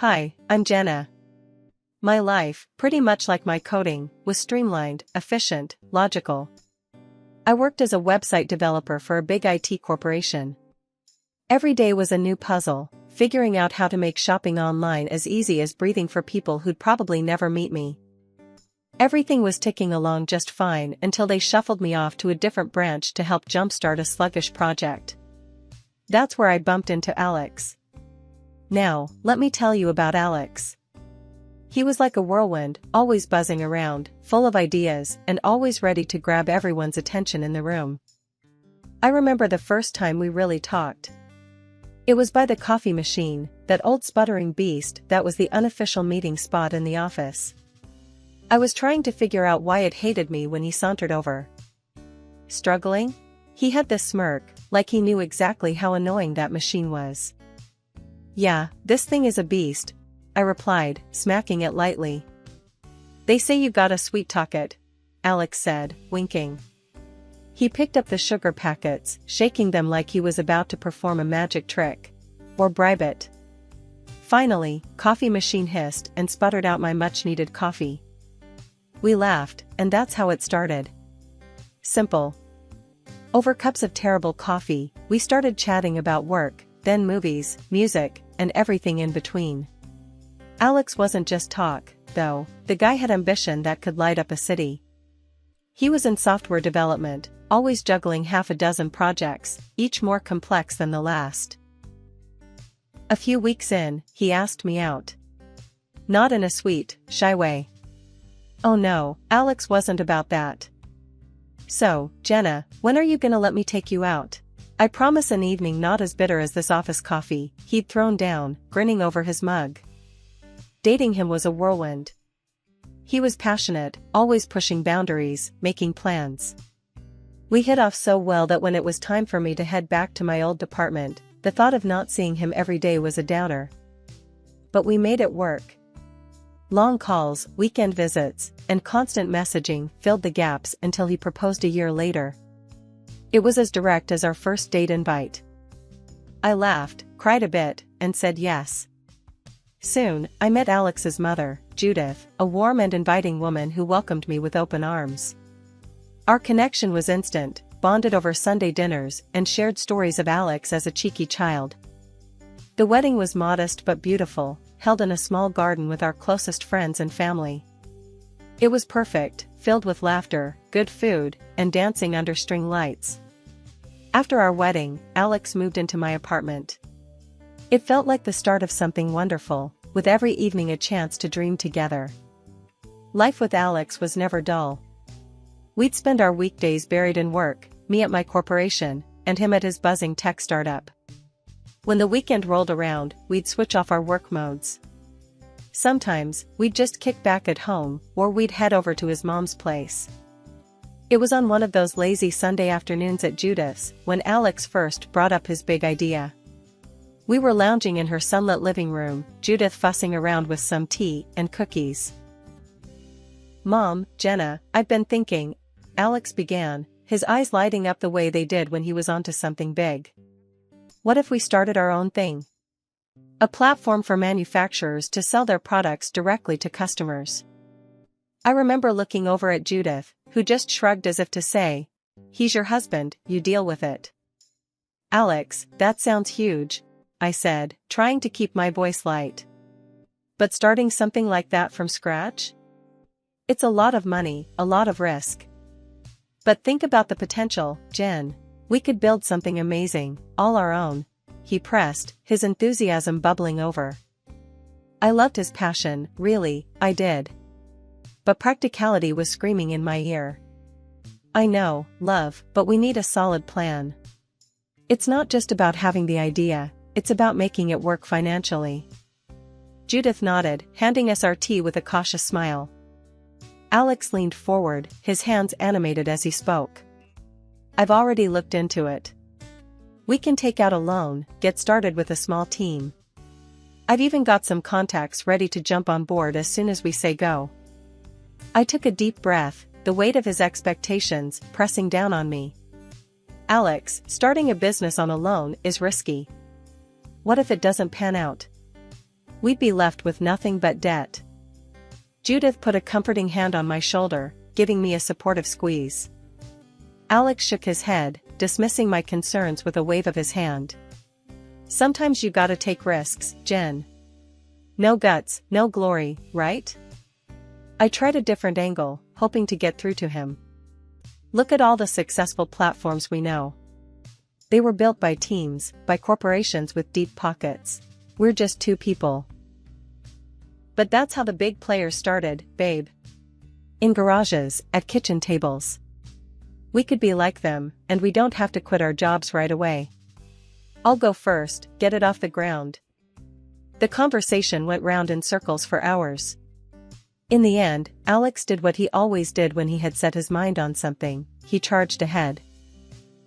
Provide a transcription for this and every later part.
Hi, I'm Jenna. My life, pretty much like my coding, was streamlined, efficient, logical. I worked as a website developer for a big IT corporation. Every day was a new puzzle, figuring out how to make shopping online as easy as breathing for people who'd probably never meet me. Everything was ticking along just fine until they shuffled me off to a different branch to help jumpstart a sluggish project. That's where I bumped into Alex. Now, let me tell you about Alex. He was like a whirlwind, always buzzing around, full of ideas, and always ready to grab everyone's attention in the room. I remember the first time we really talked. It was by the coffee machine, that old sputtering beast that was the unofficial meeting spot in the office. I was trying to figure out why it hated me when he sauntered over. Struggling? He had this smirk, like he knew exactly how annoying that machine was. Yeah, this thing is a beast, I replied, smacking it lightly. They say you gotta sweet-talk it, Alex said, winking. He picked up the sugar packets, shaking them like he was about to perform a magic trick. Or bribe it. Finally, coffee machine hissed and sputtered out my much-needed coffee. We laughed, and that's how it started. Simple. Over cups of terrible coffee, we started chatting about work, then movies, music, and everything in between. Alex wasn't just talk, though. The guy had ambition that could light up a city. He was in software development, always juggling half a dozen projects, each more complex than the last. A few weeks in, he asked me out. Not in a sweet, shy way. Oh no, Alex wasn't about that. So, Jenna, when are you gonna let me take you out? I promise an evening not as bitter as this office coffee, he'd thrown down, grinning over his mug. Dating him was a whirlwind. He was passionate, always pushing boundaries, making plans. We hit off so well that when it was time for me to head back to my old department, the thought of not seeing him every day was a downer. But we made it work. Long calls, weekend visits, and constant messaging filled the gaps until he proposed a year later. It was as direct as our first date invite. I laughed, cried a bit, and said yes. Soon, I met Alex's mother, Judith, a warm and inviting woman who welcomed me with open arms. Our connection was instant, bonded over Sunday dinners and shared stories of Alex as a cheeky child. The wedding was modest but beautiful, held in a small garden with our closest friends and family. It was perfect, filled with laughter, good food, and dancing under string lights. After our wedding, Alex moved into my apartment. It felt like the start of something wonderful, with every evening a chance to dream together. Life with Alex was never dull. We'd spend our weekdays buried in work, me at my corporation, and him at his buzzing tech startup. When the weekend rolled around, we'd switch off our work modes. Sometimes, we'd just kick back at home, or we'd head over to his mom's place. It was on one of those lazy Sunday afternoons at Judith's, when Alex first brought up his big idea. We were lounging in her sunlit living room, Judith fussing around with some tea and cookies. Mom, Jenna, I've been thinking, Alex began, his eyes lighting up the way they did when he was onto something big. What if we started our own thing? A platform for manufacturers to sell their products directly to customers. I remember looking over at Judith, who just shrugged as if to say, "He's your husband, you deal with it." Alex, that sounds huge, I said, trying to keep my voice light. But starting something like that from scratch? It's a lot of money, a lot of risk. But think about the potential, Jen. We could build something amazing, all our own, he pressed, his enthusiasm bubbling over. I loved his passion, really, I did. But practicality was screaming in my ear. I know, love, but we need a solid plan. It's not just about having the idea, it's about making it work financially. Judith nodded, handing us our tea with a cautious smile. Alex leaned forward, his hands animated as he spoke. I've already looked into it. We can take out a loan, get started with a small team. I've even got some contacts ready to jump on board as soon as we say go. I took a deep breath, the weight of his expectations pressing down on me. Alex, starting a business on a loan is risky. What if it doesn't pan out? We'd be left with nothing but debt. Judith put a comforting hand on my shoulder, giving me a supportive squeeze. Alex shook his head, dismissing my concerns with a wave of his hand. Sometimes you gotta take risks, Jen. No guts, no glory, right? I tried a different angle, hoping to get through to him. Look at all the successful platforms we know. They were built by teams, by corporations with deep pockets. We're just two people. But that's how the big players started, babe. In garages, at kitchen tables. We could be like them, and we don't have to quit our jobs right away. I'll go first, get it off the ground. The conversation went round in circles for hours. In the end, Alex did what he always did when he had set his mind on something: he charged ahead.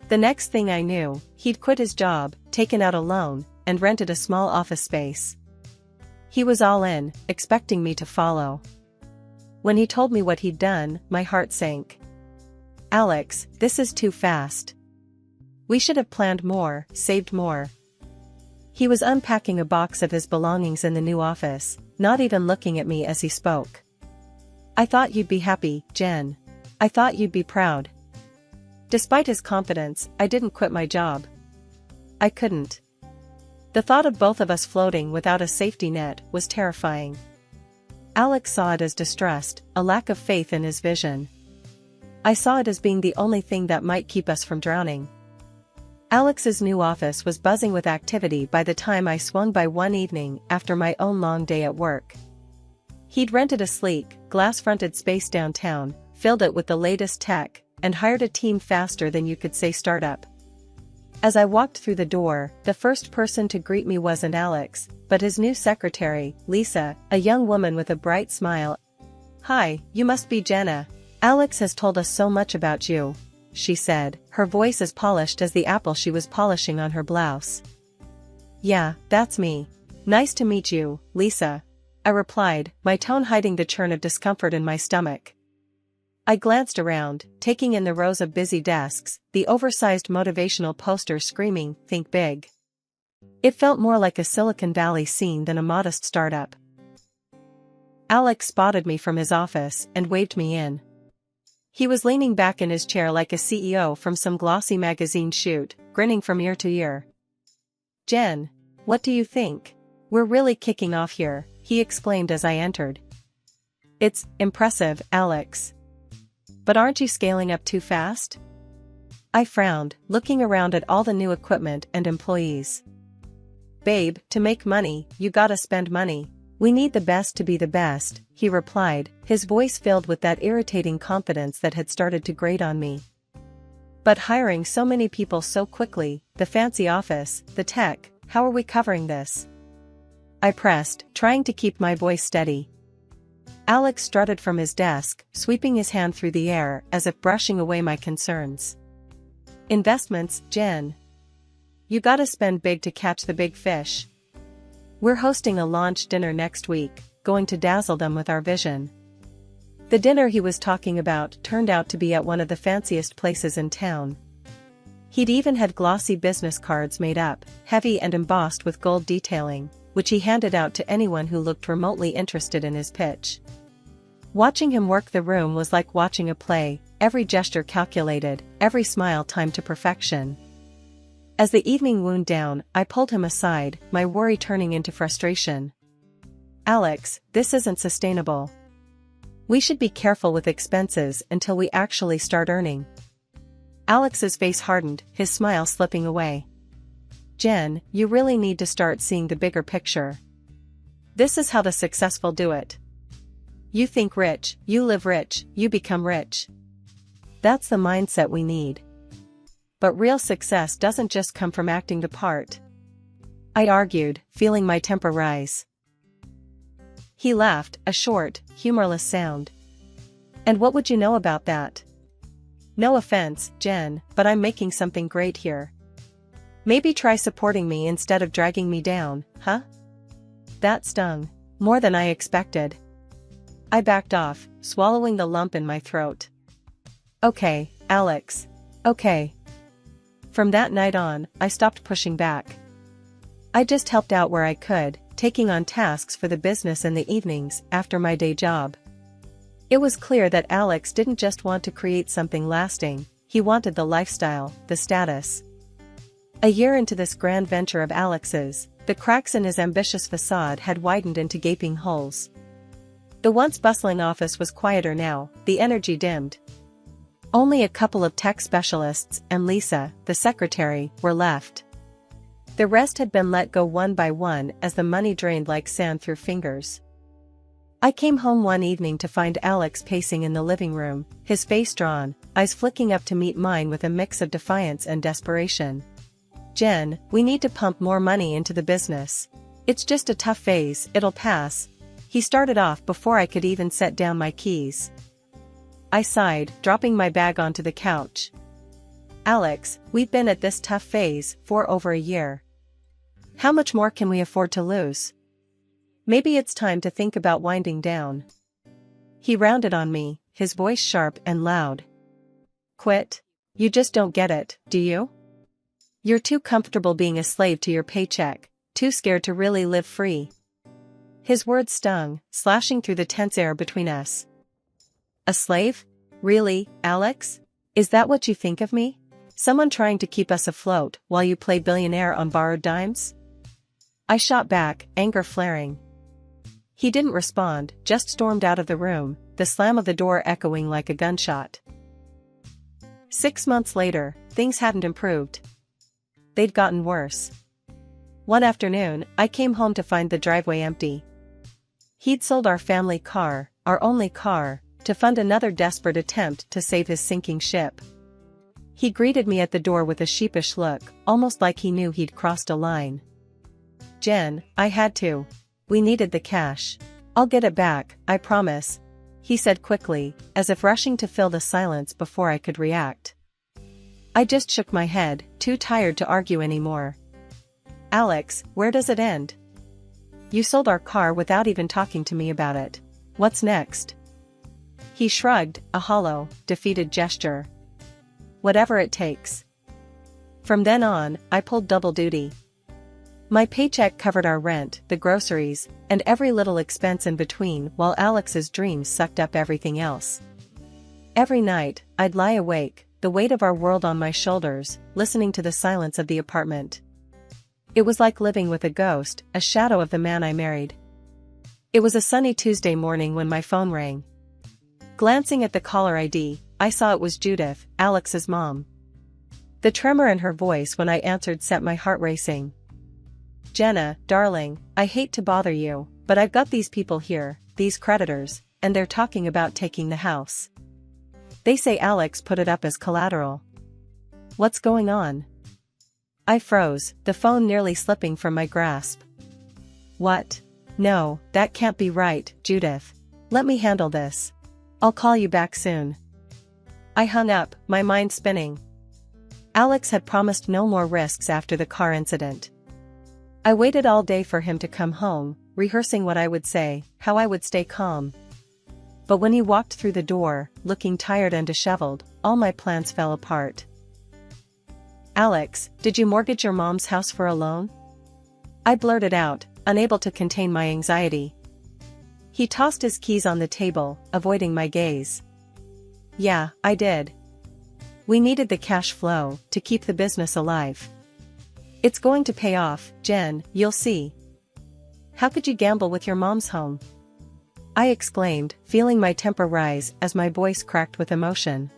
The next thing I knew, he'd quit his job, taken out a loan, and rented a small office space. He was all in, expecting me to follow. When he told me what he'd done, my heart sank. Alex, this is too fast. We should have planned more, saved more. He was unpacking a box of his belongings in the new office, not even looking at me as he spoke. I thought you'd be happy, Jen. I thought you'd be proud. Despite his confidence, I didn't quit my job. I couldn't. The thought of both of us floating without a safety net was terrifying. Alex saw it as distrust, a lack of faith in his vision. I saw it as being the only thing that might keep us from drowning. Alex's new office was buzzing with activity by the time I swung by one evening after my own long day at work. He'd rented a sleek, glass-fronted space downtown, filled it with the latest tech, and hired a team faster than you could say startup. As I walked through the door, the first person to greet me wasn't Alex, but his new secretary, Lisa, a young woman with a bright smile. "Hi, you must be Jenna. Alex has told us so much about you," she said, her voice as polished as the apple she was polishing on her blouse. "Yeah, that's me. Nice to meet you, Lisa," I replied, my tone hiding the churn of discomfort in my stomach. I glanced around, taking in the rows of busy desks, the oversized motivational posters screaming, "Think big." It felt more like a Silicon Valley scene than a modest startup. Alex spotted me from his office and waved me in. He was leaning back in his chair like a CEO from some glossy magazine shoot, grinning from ear to ear. "Jen, what do you think? We're really kicking off here," he exclaimed as I entered. "It's impressive, Alex. But aren't you scaling up too fast?" I frowned, looking around at all the new equipment and employees. "Babe, to make money, you gotta spend money. We need the best to be the best," he replied, his voice filled with that irritating confidence that had started to grate on me. "But hiring so many people so quickly, the fancy office, the tech, how are we covering this?" I pressed, trying to keep my voice steady. Alex strutted from his desk, sweeping his hand through the air as if brushing away my concerns. "Investments, Jen. You gotta spend big to catch the big fish. We're hosting a launch dinner next week, going to dazzle them with our vision." The dinner he was talking about turned out to be at one of the fanciest places in town. He'd even had glossy business cards made up, heavy and embossed with gold detailing, which he handed out to anyone who looked remotely interested in his pitch. Watching him work the room was like watching a play, every gesture calculated, every smile timed to perfection. As the evening wound down, I pulled him aside, my worry turning into frustration. "Alex, this isn't sustainable. We should be careful with expenses until we actually start earning." Alex's face hardened, his smile slipping away. "Jen, you really need to start seeing the bigger picture. This is how the successful do it. You think rich, you live rich, you become rich. That's the mindset we need. But real success doesn't just come from acting the part," I argued, feeling my temper rise. He laughed, a short, humorless sound. "And what would you know about that? No offense, Jen, but I'm making something great here. Maybe try supporting me instead of dragging me down, huh?" That stung. More than I expected. I backed off, swallowing the lump in my throat. "Okay, Alex. Okay." From that night on, I stopped pushing back. I just helped out where I could, taking on tasks for the business in the evenings after my day job. It was clear that Alex didn't just want to create something lasting, he wanted the lifestyle, the status. A year into this grand venture of Alex's, the cracks in his ambitious facade had widened into gaping holes. The once bustling office was quieter now, the energy dimmed. Only a couple of tech specialists and Lisa, the secretary, were left. The rest had been let go one by one as the money drained like sand through fingers. I came home one evening to find Alex pacing in the living room, his face drawn, eyes flicking up to meet mine with a mix of defiance and desperation. "Jen, we need to pump more money into the business. It's just a tough phase, it'll pass." He started off before I could even set down my keys. I sighed, dropping my bag onto the couch. "Alex, we've been at this tough phase for over a year. How much more can we afford to lose? Maybe it's time to think about winding down." He rounded on me, his voice sharp and loud. "Quit? You just don't get it, do you? You're too comfortable being a slave to your paycheck, too scared to really live free." His words stung, slashing through the tense air between us. "A slave? Really, Alex? Is that what you think of me? Someone trying to keep us afloat while you play billionaire on borrowed dimes?" I shot back, anger flaring. He didn't respond, just stormed out of the room, the slam of the door echoing like a gunshot. 6 months later, things hadn't improved. They'd gotten worse. One afternoon, I came home to find the driveway empty. He'd sold our family car, our only car, to fund another desperate attempt to save his sinking ship. He greeted me at the door with a sheepish look, almost like he knew he'd crossed a line. "Jen, I had to. We needed the cash. I'll get it back, I promise," he said quickly, as if rushing to fill the silence before I could react. I just shook my head, too tired to argue anymore. "Alex, where does it end? You sold our car without even talking to me about it. What's next?" He shrugged, a hollow, defeated gesture. "Whatever it takes." From then on, I pulled double duty. My paycheck covered our rent, the groceries, and every little expense in between while Alex's dreams sucked up everything else. Every night, I'd lie awake, the weight of our world on my shoulders, listening to the silence of the apartment. It was like living with a ghost, a shadow of the man I married. It was a sunny Tuesday morning when my phone rang. Glancing at the caller ID, I saw it was Judith, Alex's mom. The tremor in her voice when I answered set my heart racing. "Jenna, darling, I hate to bother you, but I've got these people here, these creditors, and they're talking about taking the house. They say Alex put it up as collateral." "What's going on?" I froze, the phone nearly slipping from my grasp. "What? No, that can't be right, Judith. Let me handle this. I'll call you back soon." I hung up, my mind spinning. Alex had promised no more risks after the car incident. I waited all day for him to come home, rehearsing what I would say, how I would stay calm. But when he walked through the door, looking tired and disheveled, all my plans fell apart. "Alex, did you mortgage your mom's house for a loan?" I blurted out, unable to contain my anxiety. He tossed his keys on the table, avoiding my gaze. "Yeah, I did. We needed the cash flow to keep the business alive. It's going to pay off, Jen, you'll see." "How could you gamble with your mom's home?" I exclaimed, feeling my temper rise as my voice cracked with emotion.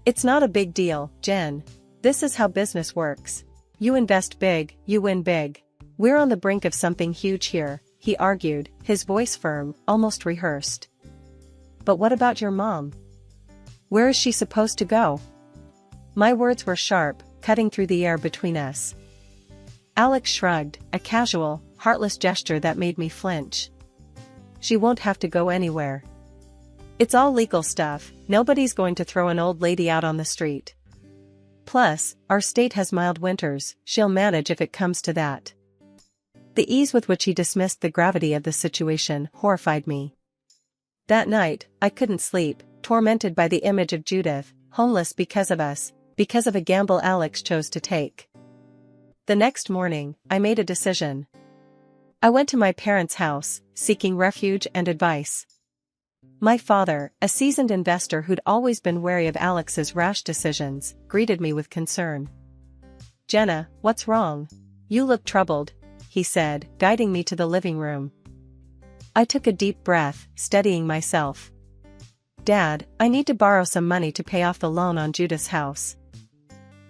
"It's not a big deal, Jen. This is how business works. You invest big, you win big. We're on the brink of something huge here," he argued, his voice firm, almost rehearsed. "But what about your mom? Where is she supposed to go?" My words were sharp, cutting through the air between us. Alex shrugged, a casual, heartless gesture that made me flinch. "She won't have to go anywhere. It's all legal stuff, nobody's going to throw an old lady out on the street. Plus, our state has mild winters, she'll manage if it comes to that." The ease with which he dismissed the gravity of the situation horrified me. That night, I couldn't sleep, tormented by the image of Judith, homeless because of us, because of a gamble Alex chose to take. The next morning, I made a decision. I went to my parents' house, seeking refuge and advice. My father, a seasoned investor who'd always been wary of Alex's rash decisions, greeted me with concern. "Jenna, what's wrong? You look troubled," he said, guiding me to the living room. I took a deep breath, steadying myself. "Dad, I need to borrow some money to pay off the loan on Judith's house.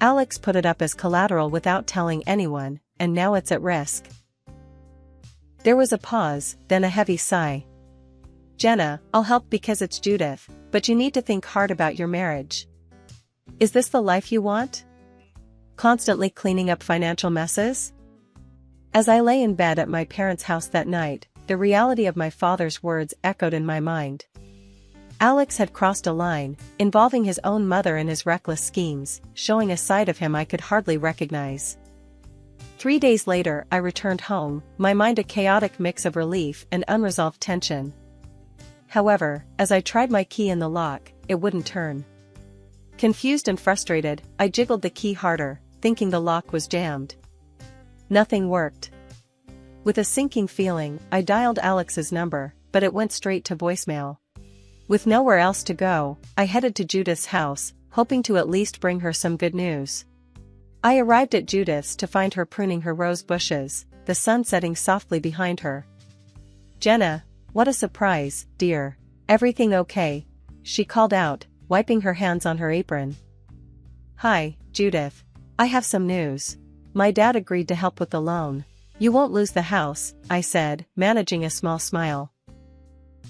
Alex put it up as collateral without telling anyone, and now it's at risk." There was a pause, then a heavy sigh. "Jenna, I'll help because it's Judith, but you need to think hard about your marriage. Is this the life you want? Constantly cleaning up financial messes?" As I lay in bed at my parents' house that night, the reality of my father's words echoed in my mind. Alex had crossed a line, involving his own mother in his reckless schemes, showing a side of him I could hardly recognize. 3 days later, I returned home, my mind a chaotic mix of relief and unresolved tension. However, as I tried my key in the lock, it wouldn't turn. Confused and frustrated, I jiggled the key harder, thinking the lock was jammed. Nothing worked. With a sinking feeling, I dialed Alex's number, but it went straight to voicemail. With nowhere else to go, I headed to Judith's house, hoping to at least bring her some good news. I arrived at Judith's to find her pruning her rose bushes, the sun setting softly behind her. "Jenna, what a surprise, dear. Everything okay?" she called out, wiping her hands on her apron. "Hi, Judith. I have some news. My dad agreed to help with the loan. You won't lose the house," I said, managing a small smile.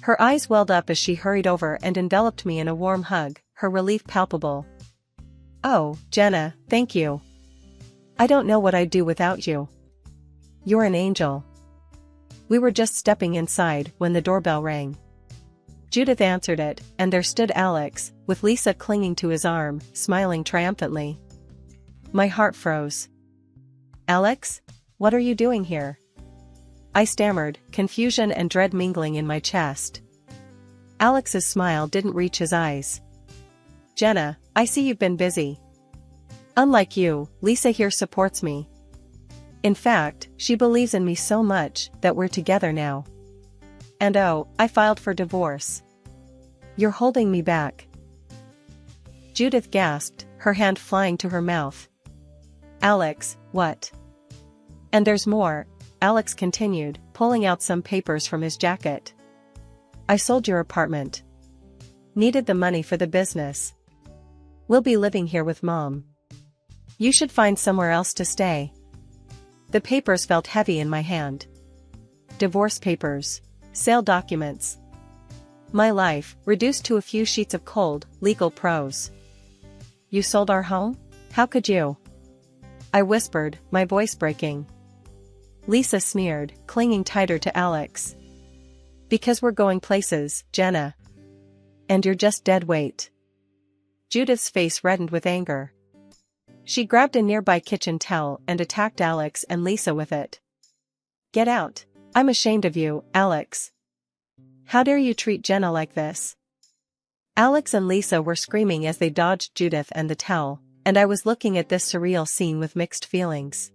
Her eyes welled up as she hurried over and enveloped me in a warm hug, her relief palpable. "Oh, Jenna, thank you. I don't know what I'd do without you. You're an angel." We were just stepping inside when the doorbell rang. Judith answered it, and there stood Alex, with Lisa clinging to his arm, smiling triumphantly. My heart froze. "Alex? What are you doing here?" I stammered, confusion and dread mingling in my chest. Alex's smile didn't reach his eyes. "Jenna, I see you've been busy. Unlike you, Lisa here supports me. In fact, she believes in me so much that we're together now. And oh, I filed for divorce. You're holding me back." Judith gasped, her hand flying to her mouth. "Alex, what?" "And there's more," Alex continued, pulling out some papers from his jacket. "I sold your apartment. Needed the money for the business. We'll be living here with Mom. You should find somewhere else to stay." The papers felt heavy in my hand. Divorce papers. Sale documents. My life, reduced to a few sheets of cold, legal prose. "You sold our home? How could you?" I whispered, my voice breaking. Lisa sneered, clinging tighter to Alex. "Because we're going places, Jenna. And you're just dead weight." Judith's face reddened with anger. She grabbed a nearby kitchen towel and attacked Alex and Lisa with it. "Get out. I'm ashamed of you, Alex. How dare you treat Jenna like this?" Alex and Lisa were screaming as they dodged Judith and the towel, and I was looking at this surreal scene with mixed feelings.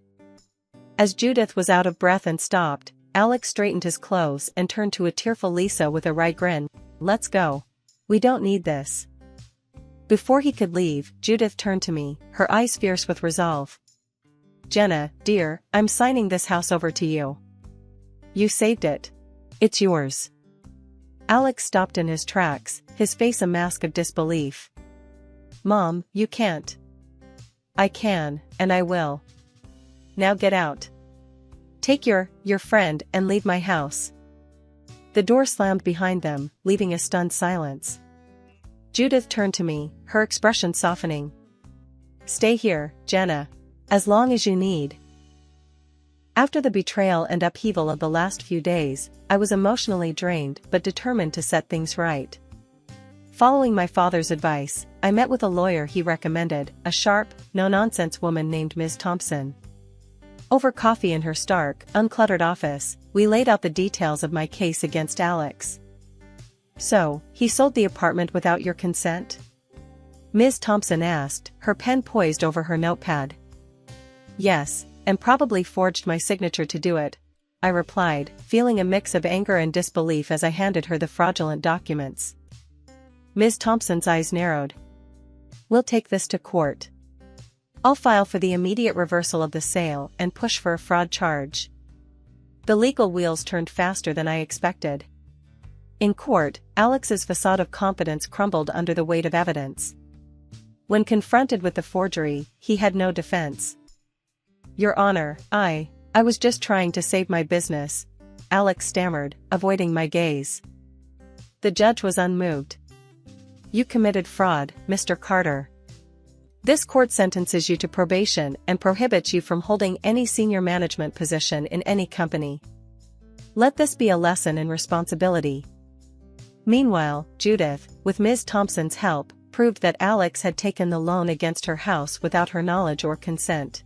As Judith was out of breath and stopped, Alex straightened his clothes and turned to a tearful Lisa with a wry grin. "Let's go. We don't need this." Before he could leave, Judith turned to me, her eyes fierce with resolve. "Jenna, dear, I'm signing this house over to you. You saved it. It's yours." Alex stopped in his tracks, his face a mask of disbelief. "Mom, you can't." "I can, and I will. Now get out. Take your friend and leave my house." The door slammed behind them, leaving a stunned silence. Judith turned to me, her expression softening. "Stay here, Jenna. As long as you need." After the betrayal and upheaval of the last few days, I was emotionally drained but determined to set things right. Following my father's advice, I met with a lawyer he recommended, a sharp, no-nonsense woman named Ms. Thompson. Over coffee in her stark, uncluttered office, we laid out the details of my case against Alex. "So, he sold the apartment without your consent?" Ms. Thompson asked, her pen poised over her notepad. "Yes, and probably forged my signature to do it," I replied, feeling a mix of anger and disbelief as I handed her the fraudulent documents. Ms. Thompson's eyes narrowed. "We'll take this to court. I'll file for the immediate reversal of the sale and push for a fraud charge." The legal wheels turned faster than I expected. In court, Alex's facade of competence crumbled under the weight of evidence. When confronted with the forgery, he had no defense. "Your Honor, I was just trying to save my business," Alex stammered, avoiding my gaze. The judge was unmoved. "You committed fraud, Mr. Carter. This court sentences you to probation and prohibits you from holding any senior management position in any company. Let this be a lesson in responsibility." Meanwhile, Judith, with Ms. Thompson's help, proved that Alex had taken the loan against her house without her knowledge or consent.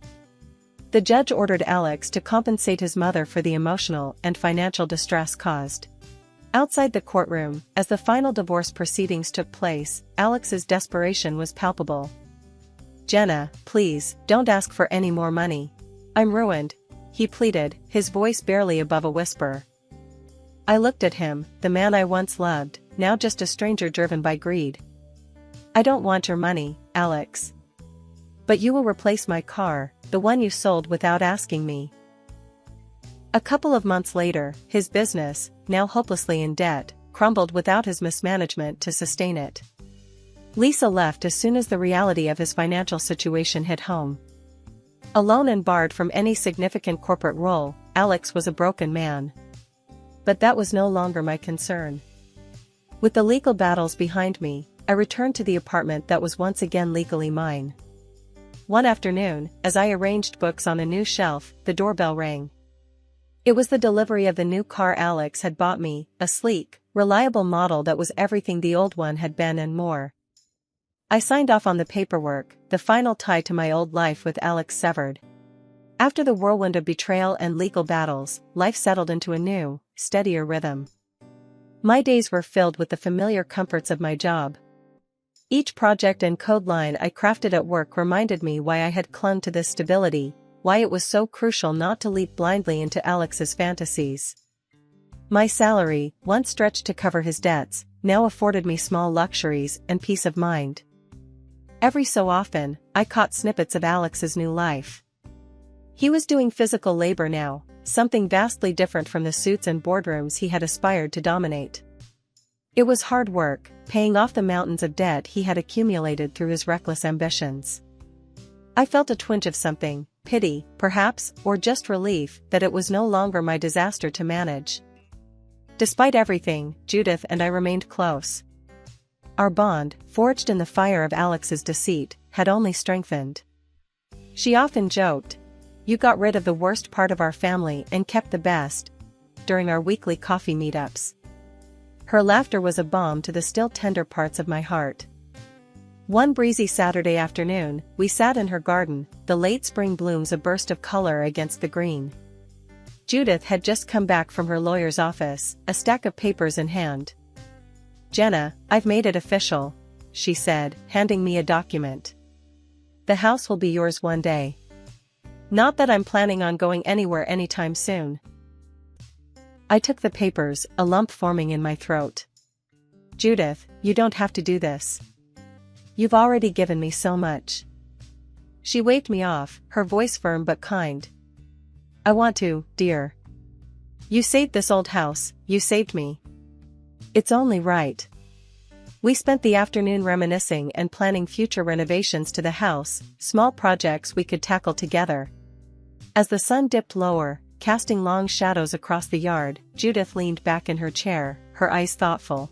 The judge ordered Alex to compensate his mother for the emotional and financial distress caused. Outside the courtroom, as the final divorce proceedings took place, Alex's desperation was palpable. "Jenna, please, don't ask for any more money. I'm ruined," he pleaded, his voice barely above a whisper. I looked at him, the man I once loved, now just a stranger driven by greed. "I don't want your money, Alex. But you will replace my car, the one you sold without asking me." A couple of months later, his business, now hopelessly in debt, crumbled without his mismanagement to sustain it. Lisa left as soon as the reality of his financial situation hit home. Alone and barred from any significant corporate role, Alex was a broken man. But that was no longer my concern. With the legal battles behind me, I returned to the apartment that was once again legally mine. One afternoon, as I arranged books on a new shelf, the doorbell rang. It was the delivery of the new car Alex had bought me, a sleek, reliable model that was everything the old one had been and more. I signed off on the paperwork, the final tie to my old life with Alex severed. After the whirlwind of betrayal and legal battles, life settled into a new, steadier rhythm. My days were filled with the familiar comforts of my job. Each project and code line I crafted at work reminded me why I had clung to this stability, why it was so crucial not to leap blindly into Alex's fantasies. My salary, once stretched to cover his debts, now afforded me small luxuries and peace of mind. Every so often, I caught snippets of Alex's new life. He was doing physical labor now, something vastly different from the suits and boardrooms he had aspired to dominate. It was hard work, paying off the mountains of debt he had accumulated through his reckless ambitions. I felt a twinge of something, pity, perhaps, or just relief, that it was no longer my disaster to manage. Despite everything, Judith and I remained close. Our bond, forged in the fire of Alex's deceit, had only strengthened. She often joked, "You got rid of the worst part of our family and kept the best," during our weekly coffee meetups. Her laughter was a balm to the still tender parts of my heart. One breezy Saturday afternoon, we sat in her garden, the late spring blooms a burst of color against the green. Judith had just come back from her lawyer's office, a stack of papers in hand. "Jenna, I've made it official," she said, handing me a document. "The house will be yours one day. Not that I'm planning on going anywhere anytime soon." I took the papers, a lump forming in my throat. "Judith, you don't have to do this. You've already given me so much." She waved me off, her voice firm but kind. "I want to, dear. You saved this old house, you saved me. It's only right." We spent the afternoon reminiscing and planning future renovations to the house, small projects we could tackle together. As the sun dipped lower, casting long shadows across the yard, Judith leaned back in her chair, her eyes thoughtful.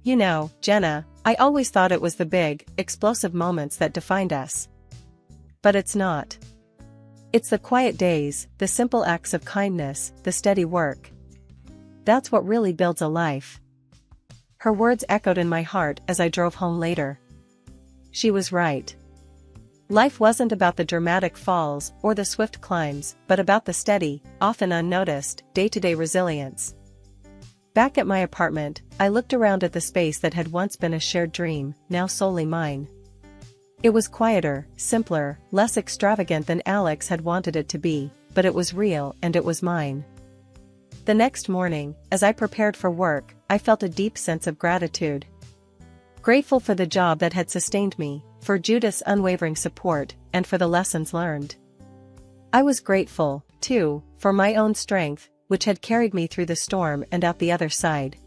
"You know, Jenna, I always thought it was the big, explosive moments that defined us. But it's not. It's the quiet days, the simple acts of kindness, the steady work. That's what really builds a life." Her words echoed in my heart as I drove home later. She was right. Life wasn't about the dramatic falls or the swift climbs, but about the steady, often unnoticed, day-to-day resilience. Back at my apartment, I looked around at the space that had once been a shared dream, now solely mine. It was quieter, simpler, less extravagant than Alex had wanted it to be, but it was real and it was mine. The next morning, as I prepared for work, I felt a deep sense of gratitude. Grateful for the job that had sustained me, for Judith's unwavering support, and for the lessons learned. I was grateful, too, for my own strength, which had carried me through the storm and out the other side.